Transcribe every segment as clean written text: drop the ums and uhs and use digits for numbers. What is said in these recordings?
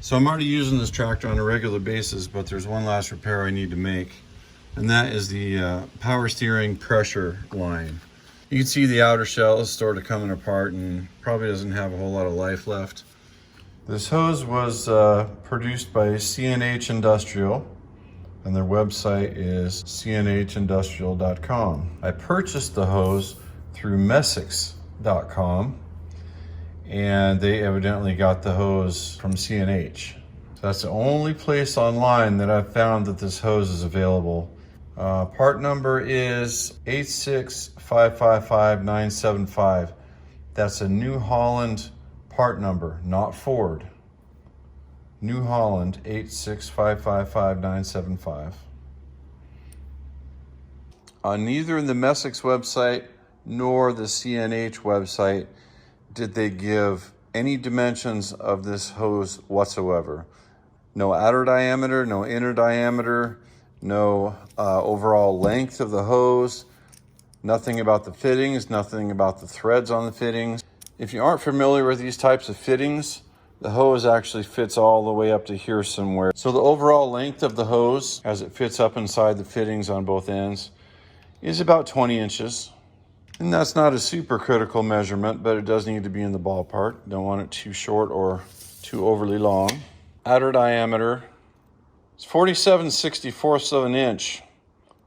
So I'm already using this tractor on a regular basis, but there's one last repair I need to make, and that is the power steering pressure line. You can see the outer shell is sort of coming apart and probably doesn't have a whole lot of life left. This hose was produced by CNH Industrial, and their website is cnhindustrial.com. I purchased the hose through Messiks.com, and they evidently got the hose from CNH. So that's the only place online that I've found that this hose is available. Part number is 86555-975. That's a New Holland part number, not Ford. New Holland 86555-975. On neither the Messiks website nor the CNH website did they give any dimensions of this hose whatsoever. No outer diameter, no inner diameter, no overall length of the hose, nothing about the fittings, nothing about the threads on the fittings. If you aren't familiar with these types of fittings, the hose actually fits all the way up to here somewhere. So the overall length of the hose, as it fits up inside the fittings on both ends, is about 20 inches. And that's not a super critical measurement, but it does need to be in the ballpark. Don't want it too short or too overly long. Outer diameter is 47/64 of an inch,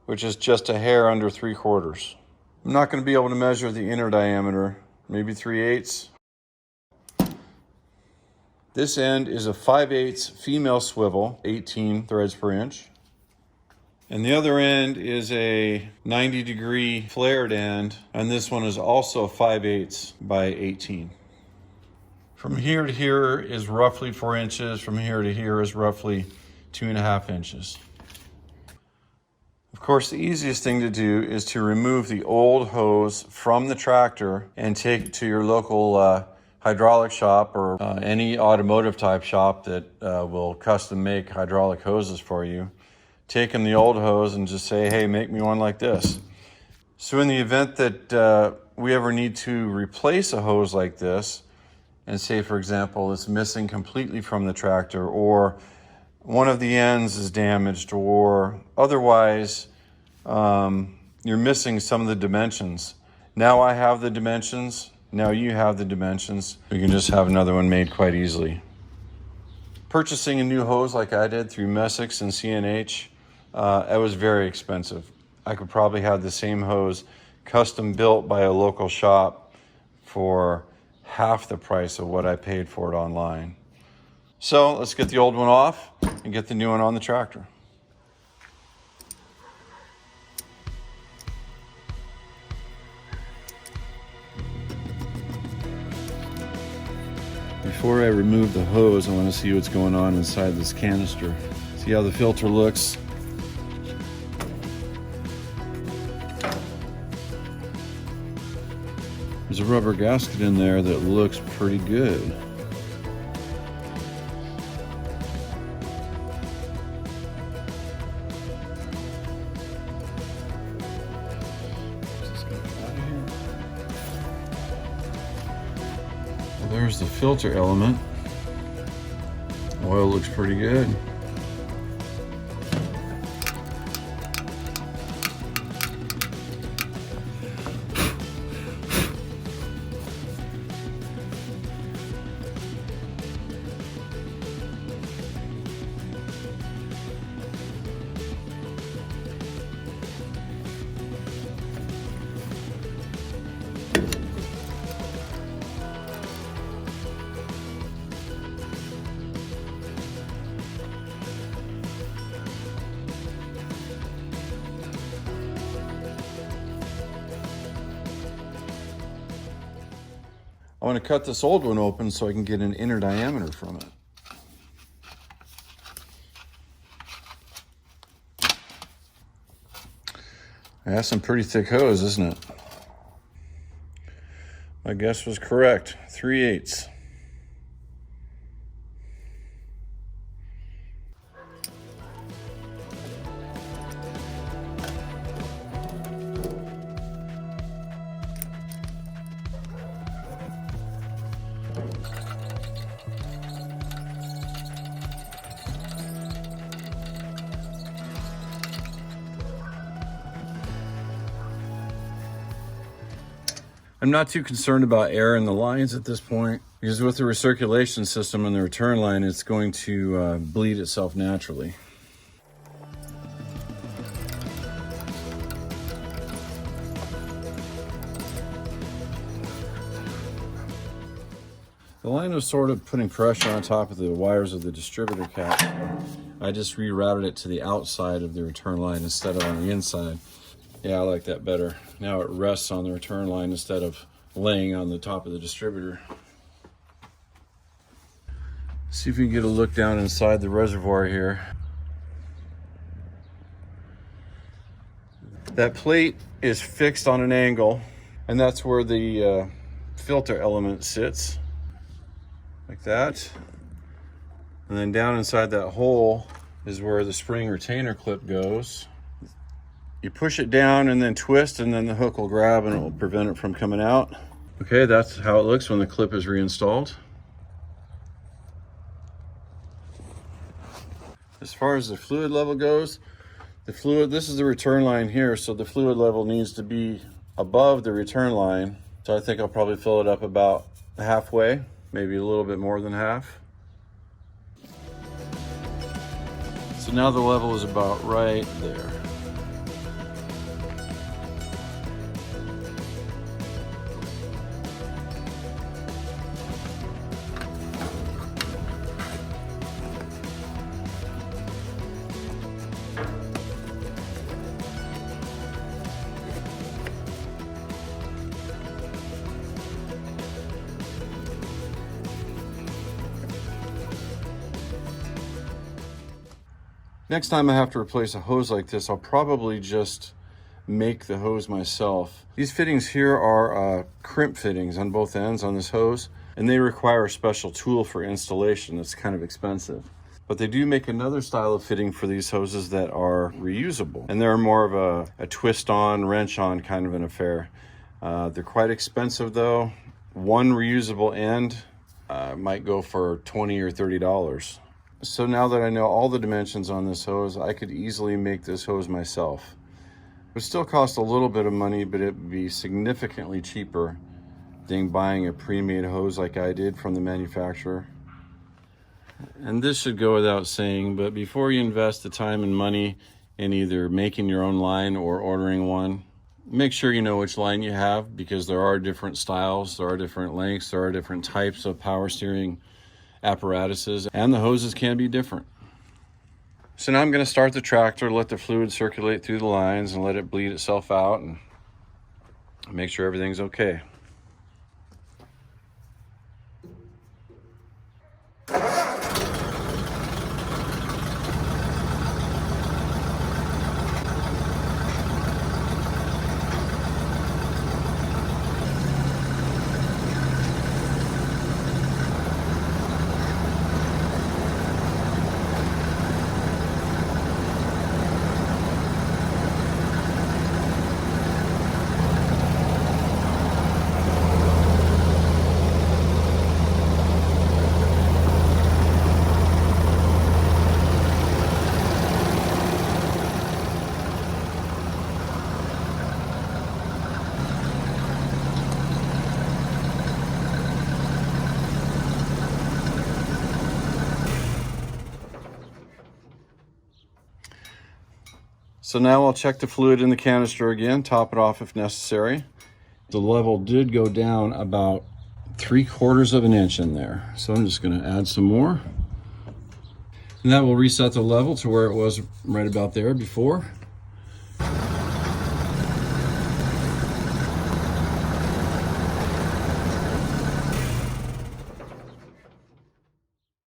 which is just a hair under 3/4. I'm not going to be able to measure the inner diameter, maybe 3/8. This end is a 5/8 female swivel, 18 threads per inch. And the other end is a 90-degree flared end, and this one is also 5/8 by 18. From here to here is roughly 4 inches. From here to here is roughly 2.5 inches. Of course, the easiest thing to do is to remove the old hose from the tractor and take it to your local hydraulic shop or any automotive type shop that will custom make hydraulic hoses for you. Take them the old hose and just say, hey, make me one like this. So in the event that we ever need to replace a hose like this, and say, for example, it's missing completely from the tractor, or one of the ends is damaged, or otherwise you're missing some of the dimensions. Now I have the dimensions. Now you have the dimensions. We can just have another one made quite easily. Purchasing a new hose like I did through Messiks and CNH, it was very expensive. I could probably have the same hose custom built by a local shop for half the price of what I paid for it online. So let's get the old one off and get the new one on the tractor. Before I remove the hose, I want to see what's going on inside this canister. See how the filter looks. There's a rubber gasket in there that looks pretty good. Well, there's the filter element. Oil looks pretty good. I want to cut this old one open so I can get an inner diameter from it. That's some pretty thick hose, isn't it? My guess was correct, 3/8. I'm not too concerned about air in the lines at this point, because with the recirculation system and the return line, it's going to bleed itself naturally. The line was sort of putting pressure on top of the wires of the distributor cap. I just rerouted it to the outside of the return line instead of on the inside. Yeah, I like that better. Now it rests on the return line instead of laying on the top of the distributor. See if we can get a look down inside the reservoir here. That plate is fixed on an angle, and that's where the filter element sits, like that. And then down inside that hole is where the spring retainer clip goes. You push it down and then twist, and then the hook will grab and it will prevent it from coming out. Okay, that's how it looks when the clip is reinstalled. As far as the fluid level goes, this is the return line here, so the fluid level needs to be above the return line. So I think I'll probably fill it up about halfway, maybe a little bit more than half. So now the level is about right there. Next time I have to replace a hose like this, I'll probably just make the hose myself. These fittings here are crimp fittings on both ends on this hose, and they require a special tool for installation that's kind of expensive. But they do make another style of fitting for these hoses that are reusable, and they're more of a twist on, wrench on kind of an affair. They're quite expensive though. One reusable end might go for $20 or $30. So now that I know all the dimensions on this hose, I could easily make this hose myself. It would still cost a little bit of money, but it would be significantly cheaper than buying a pre-made hose like I did from the manufacturer. And this should go without saying, but before you invest the time and money in either making your own line or ordering one, make sure you know which line you have, because there are different styles, there are different lengths, there are different types of power steering apparatuses, and the hoses can be different. So now I'm going to start the tractor, let the fluid circulate through the lines and let it bleed itself out and make sure everything's okay. So now I'll check the fluid in the canister again, top it off if necessary. The level did go down about 3/4 of an inch in there. So I'm just gonna add some more. And that will reset the level to where it was right about there before.